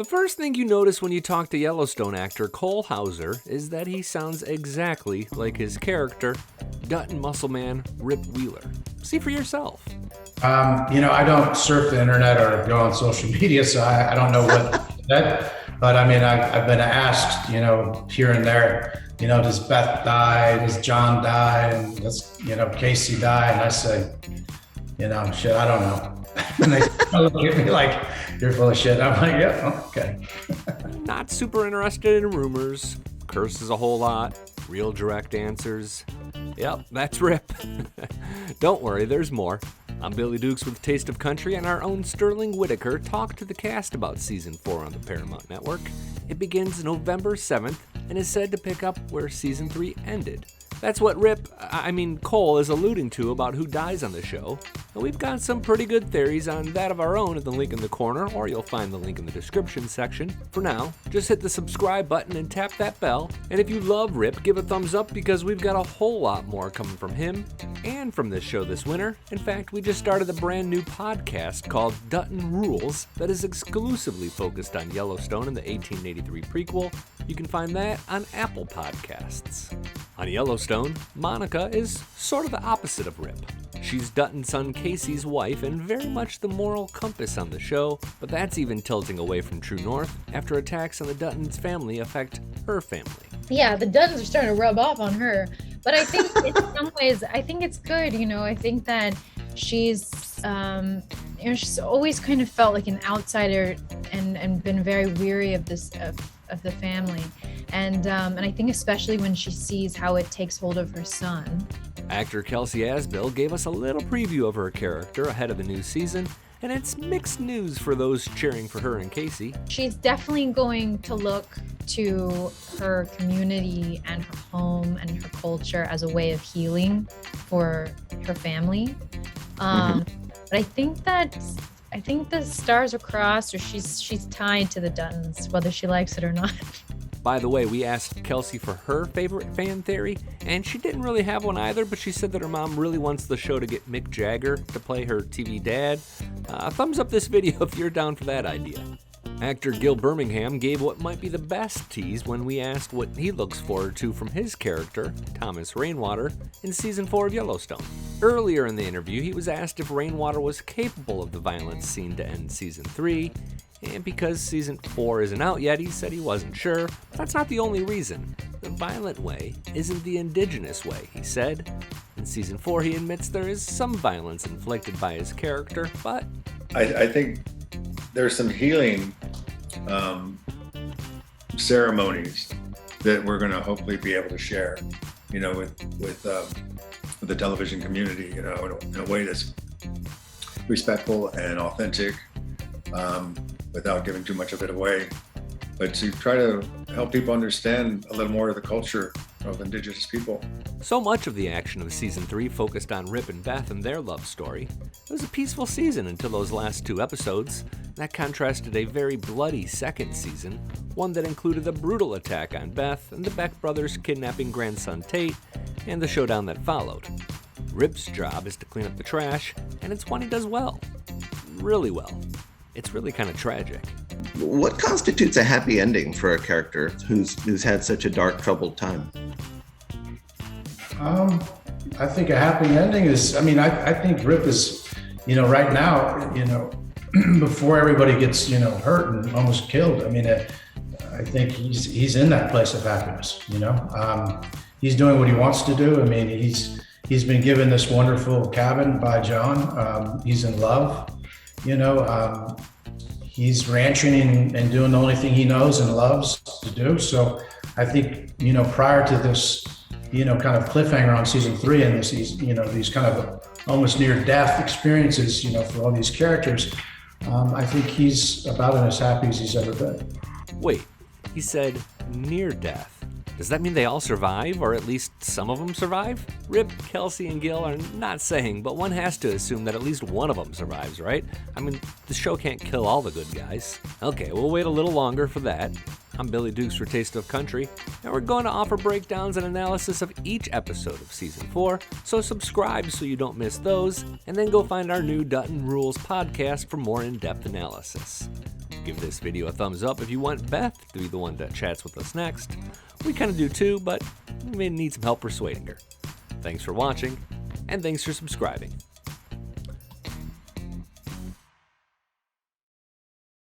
The first thing you notice when you talk to Yellowstone actor Cole Hauser is that he sounds exactly like his character, Dutton muscle man Rip Wheeler. See for yourself. I don't surf the internet or go on social media, so I don't know what that. But I mean, I've been asked, here and there, does Beth die? Does John die? And does, Kayce die? And I say, shit, I don't know. And they look at me like, you're full of shit. I'm like, yeah, okay. Not super interested in rumors, curses a whole lot, real direct answers. Yep, that's Rip. Don't worry, there's more. I'm Billy Dukes with Taste of Country, and our own Sterling Whitaker talked to the cast about Season 4 on the Paramount Network. It begins November 7th and is said to pick up where Season 3 ended. That's what Cole is alluding to about who dies on the show. And we've got some pretty good theories on that of our own at the link in the corner, or you'll find the link in the description section. For now, just hit the subscribe button and tap that bell. And if you love Rip, give a thumbs up because we've got a whole lot more coming from him and from this show this winter. In fact, we just started a brand new podcast called Dutton Rules that is exclusively focused on Yellowstone and the 1883 prequel. You can find that on Apple Podcasts. On Yellowstone, Monica is sort of the opposite of Rip. She's Dutton's son Kayce's wife and very much the moral compass on the show, but that's even tilting away from true north after attacks on the Duttons' family affect her family. Yeah, the Duttons are starting to rub off on her, but I think in some ways, I think it's good, I think that she's she's always kind of felt like an outsider and been very weary of this of the family, and I think especially when she sees how it takes hold of her son. Actor Kelsey Asbille gave us a little preview of her character ahead of the new season, and it's mixed news for those cheering for her and Kayce. She's definitely going to look to her community and her home and her culture as a way of healing for her family. But I think the stars are crossed, or she's tied to the Duttons, whether she likes it or not. By the way, we asked Kelsey for her favorite fan theory, and she didn't really have one either, but she said that her mom really wants the show to get Mick Jagger to play her TV dad. Thumbs up this video if you're down for that idea. Actor Gil Birmingham gave what might be the best tease when we asked what he looks forward to from his character, Thomas Rainwater, in Season 4 of Yellowstone. Earlier in the interview, he was asked if Rainwater was capable of the violence seen to end Season 3, and because Season 4 isn't out yet, he said he wasn't sure. But that's not the only reason. The violent way isn't the indigenous way, he said. In Season 4, he admits there is some violence inflicted by his character, but I think there's some healing ceremonies that we're going to hopefully be able to share, with the television community, in a way that's respectful and authentic, without giving too much of it away, but to try to help people understand a little more of the culture of Indigenous people. So much of the action of Season 3 focused on Rip and Beth and their love story. It was a peaceful season until those last 2 episodes. That contrasted a very bloody second season, one that included a brutal attack on Beth and the Beck brothers kidnapping grandson Tate, and the showdown that followed. Rip's job is to clean up the trash, and it's one he does well. Really well. It's really kind of tragic. What constitutes a happy ending for a character who's had such a dark, troubled time? I think a happy ending is, I think Rip is, right now, before everybody gets, hurt and almost killed. I think he's in that place of happiness, He's doing what he wants to do. He's been given this wonderful cabin by John. He's in love. He's ranching and doing the only thing he knows and loves to do. So I think, prior to this, kind of cliffhanger on Season 3 and these kind of almost near death experiences, for all these characters, I think he's about as happy as he's ever been. Wait, he said near death. Does that mean they all survive, or at least some of them survive? Rip, Kelsey, and Gil are not saying, but one has to assume that at least one of them survives, right? The show can't kill all the good guys. Okay, we'll wait a little longer for that. I'm Billy Dukes for Taste of Country, and we're going to offer breakdowns and analysis of each episode of Season 4, so subscribe so you don't miss those, and then go find our new Dutton Rules podcast for more in-depth analysis. Give this video a thumbs up if you want Beth to be the one that chats with us next. We kind of do too, but we may need some help persuading her. Thanks for watching, and thanks for subscribing.